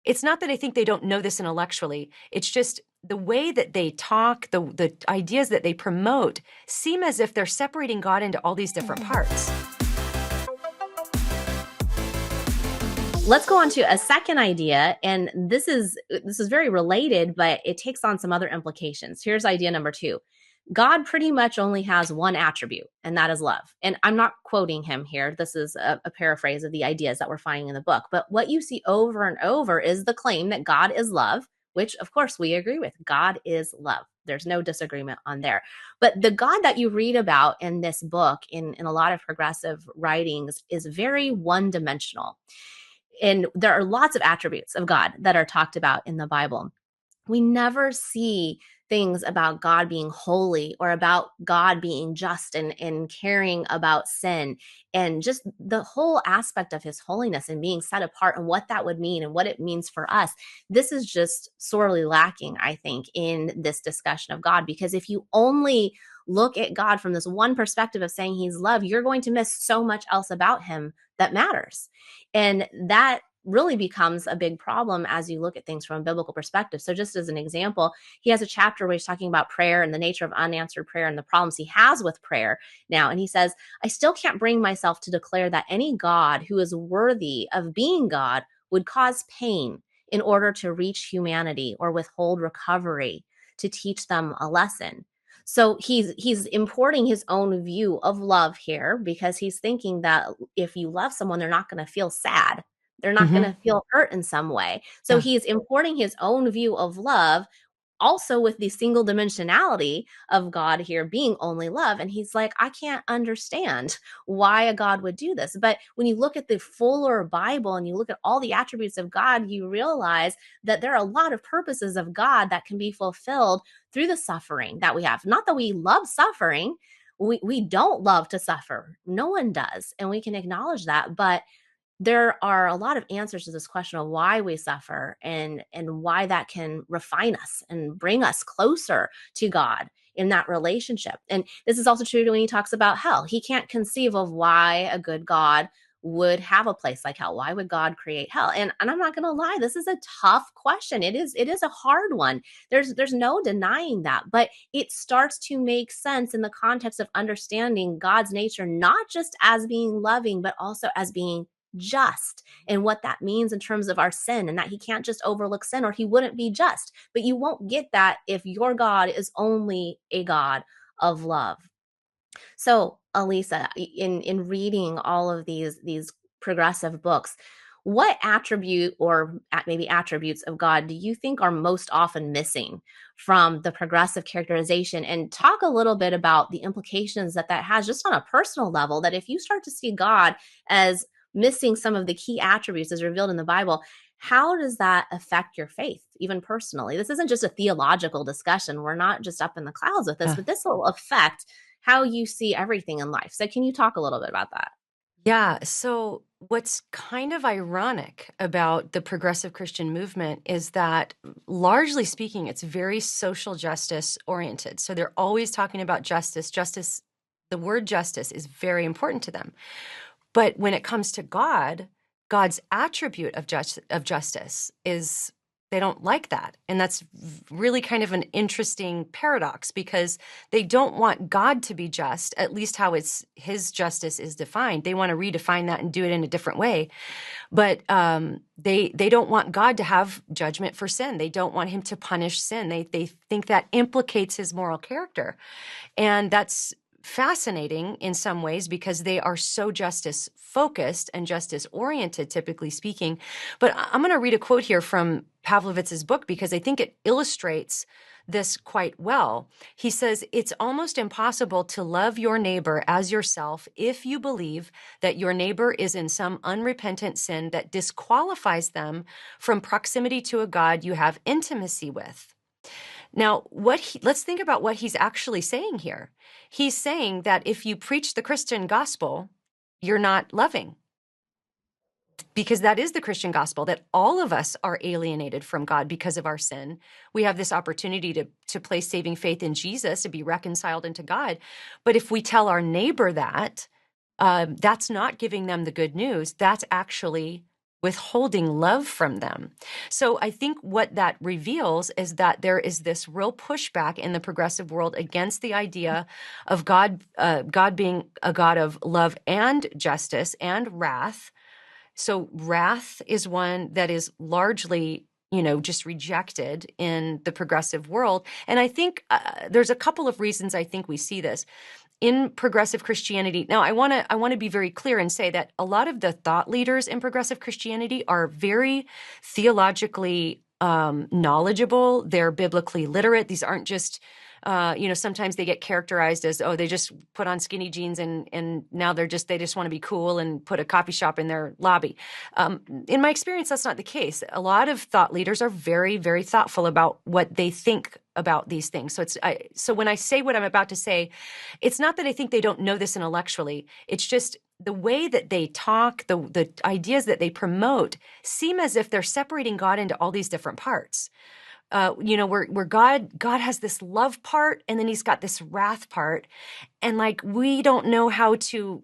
it's not that I think they don't know this intellectually. It's just the way that they talk, the ideas that they promote seem as if they're separating God into all these different parts. Let's go on to a second idea, and this is very related, but it takes on some other implications. Here's idea number 2. God pretty much only has one attribute, and that is love. And I'm not quoting him here. This is a paraphrase of the ideas that we're finding in the book. But what you see over and over is the claim that God is love, which of course we agree with. God is love. There's no disagreement on there. But the God that you read about in this book, in a lot of progressive writings, is very one-dimensional. And there are lots of attributes of God that are talked about in the Bible. We never see things about God being holy or about God being just and caring about sin, and just the whole aspect of his holiness and being set apart and what that would mean and what it means for us. This is just sorely lacking, I think, in this discussion of God, because if you only look at God from this one perspective of saying he's love, you're going to miss so much else about him that matters. And that really becomes a big problem as you look at things from a biblical perspective. So just as an example, he has a chapter where he's talking about prayer and the nature of unanswered prayer and the problems he has with prayer now. And he says, I still can't bring myself to declare that any God who is worthy of being God would cause pain in order to reach humanity or withhold recovery to teach them a lesson. So he's importing his own view of love here, because he's thinking that if you love someone, they're not going to feel sad. They're not going to feel hurt in some way. So Yeah. he's importing his own view of love, also with the single dimensionality of God here being only love. And he's like, I can't understand why a God would do this. But when you look at the fuller Bible and you look at all the attributes of God, you realize that there are a lot of purposes of God that can be fulfilled through the suffering that we have. Not that we love suffering. We don't love to suffer. No one does. And we can acknowledge that. But there are a lot of answers to this question of why we suffer, and why that can refine us and bring us closer to God in that relationship. And this is also true when he talks about hell. He can't conceive of why a good God would have a place like hell. Why would God create hell? And I'm not going to lie, this is a tough question. It is a hard one. There's no denying that, but it starts to make sense in the context of understanding God's nature, not just as being loving, but also as being just, and what that means in terms of our sin, and that he can't just overlook sin or he wouldn't be just. But you won't get that if your God is only a God of love. So, Alisa, in reading all of these progressive books, what attribute, or maybe attributes of God, do you think are most often missing from the progressive characterization? And talk a little bit about the implications that has just on a personal level, that if you start to see God as missing some of the key attributes as revealed in the Bible, how does that affect your faith, even personally? This isn't just a theological discussion. We're not just up in the clouds with this, but this will affect how you see everything in life. So can you talk a little bit about that? Yeah. So what's kind of ironic about the progressive Christian movement is that, largely speaking, it's very social justice oriented. So they're always talking about justice. Justice, the word justice is very important to them. But when it comes to God, God's attribute of justice is, they don't like that. And that's really kind of an interesting paradox, because they don't want God to be just, at least how his justice is defined. They want to redefine that and do it in a different way. But they don't want God to have judgment for sin. They don't want him to punish sin. They think that implicates his moral character. And that's fascinating in some ways, because they are so justice focused and justice oriented, typically speaking. But I'm going to read a quote here from Pavlovitz's book, because I think it illustrates this quite well. He says, it's almost impossible to love your neighbor as yourself if you believe that your neighbor is in some unrepentant sin that disqualifies them from proximity to a God you have intimacy with. Now, let's think about what he's actually saying here. He's saying that if you preach the Christian gospel, you're not loving, because that is the Christian gospel, that all of us are alienated from God because of our sin. We have this opportunity to place saving faith in Jesus, to be reconciled into God. But if we tell our neighbor that, that's not giving them the good news. That's actually withholding love from them. So I think what that reveals is that there is this real pushback in the progressive world against the idea of God being a God of love and justice and wrath. So wrath is one that is largely, just rejected in the progressive world. And I think there's a couple of reasons I think we see this in progressive Christianity. Now, I want to be very clear and say that a lot of the thought leaders in progressive Christianity are very theologically knowledgeable. They're biblically literate. These aren't just sometimes they get characterized as, oh, they just put on skinny jeans and now they just want to be cool and put a coffee shop in their lobby. In my experience, that's not the case. A lot of thought leaders are very, very thoughtful about what they think about these things. So when I say what I'm about to say, it's not that I think they don't know this intellectually. It's just the way that they talk, the ideas that they promote seem as if they're separating God into all these different parts. Where God has this love part and then he's got this wrath part. And like, we don't know how to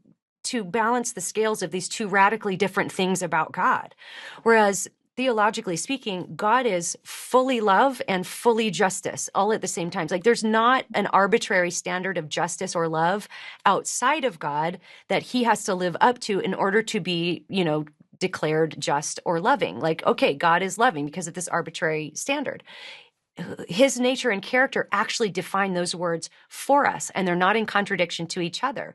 balance the scales of these two radically different things about God. Whereas theologically speaking, God is fully love and fully justice all at the same time. Like, there's not an arbitrary standard of justice or love outside of God that he has to live up to in order to be, declared just or loving. Like, okay, God is loving because of this arbitrary standard. His nature and character actually define those words for us, and they're not in contradiction to each other.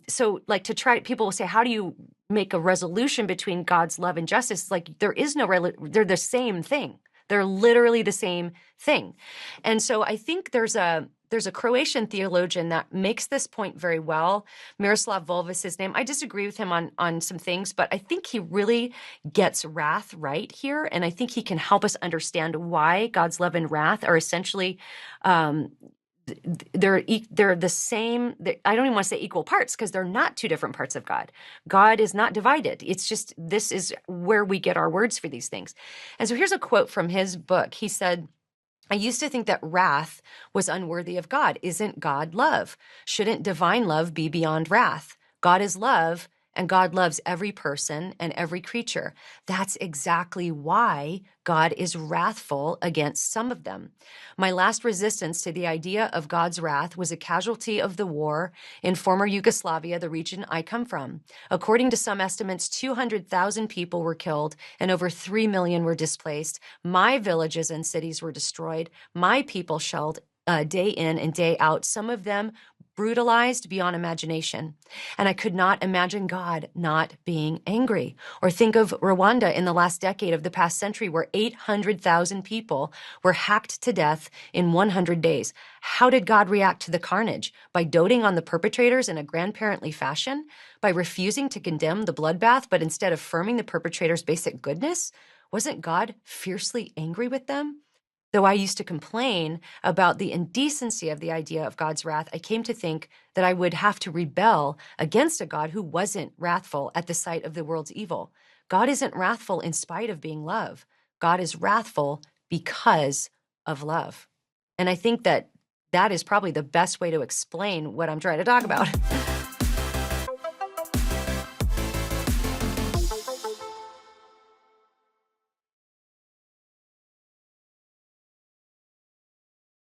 So like, people will say, how do you make a resolution between God's love and justice? It's like, there is no, they're the same thing. They're literally the same thing. And so I think there's a Croatian theologian that makes this point very well. Miroslav Volf is his name. I disagree with him on some things, but I think he really gets wrath right here. And I think he can help us understand why God's love and wrath are essentially, they're the same. I don't even want to say equal parts, because they're not two different parts of God. God is not divided. It's just, this is where we get our words for these things. And so here's a quote from his book. He said, I used to think that wrath was unworthy of God. Isn't God love? Shouldn't divine love be beyond wrath? God is love, and God loves every person and every creature. That's exactly why God is wrathful against some of them. My last resistance to the idea of God's wrath was a casualty of the war in former Yugoslavia, the region I come from. According to some estimates, 200,000 people were killed and over 3 million were displaced. My villages and cities were destroyed. My people shelled day in and day out, some of them brutalized beyond imagination. And I could not imagine God not being angry. Or think of Rwanda in the last decade of the past century, where 800,000 people were hacked to death in 100 days. How did God react to the carnage? By doting on the perpetrators in a grandparently fashion? By refusing to condemn the bloodbath, but instead affirming the perpetrators' basic goodness? Wasn't God fiercely angry with them? Though I used to complain about the indecency of the idea of God's wrath, I came to think that I would have to rebel against a God who wasn't wrathful at the sight of the world's evil. God isn't wrathful in spite of being love. God is wrathful because of love. And I think that is probably the best way to explain what I'm trying to talk about.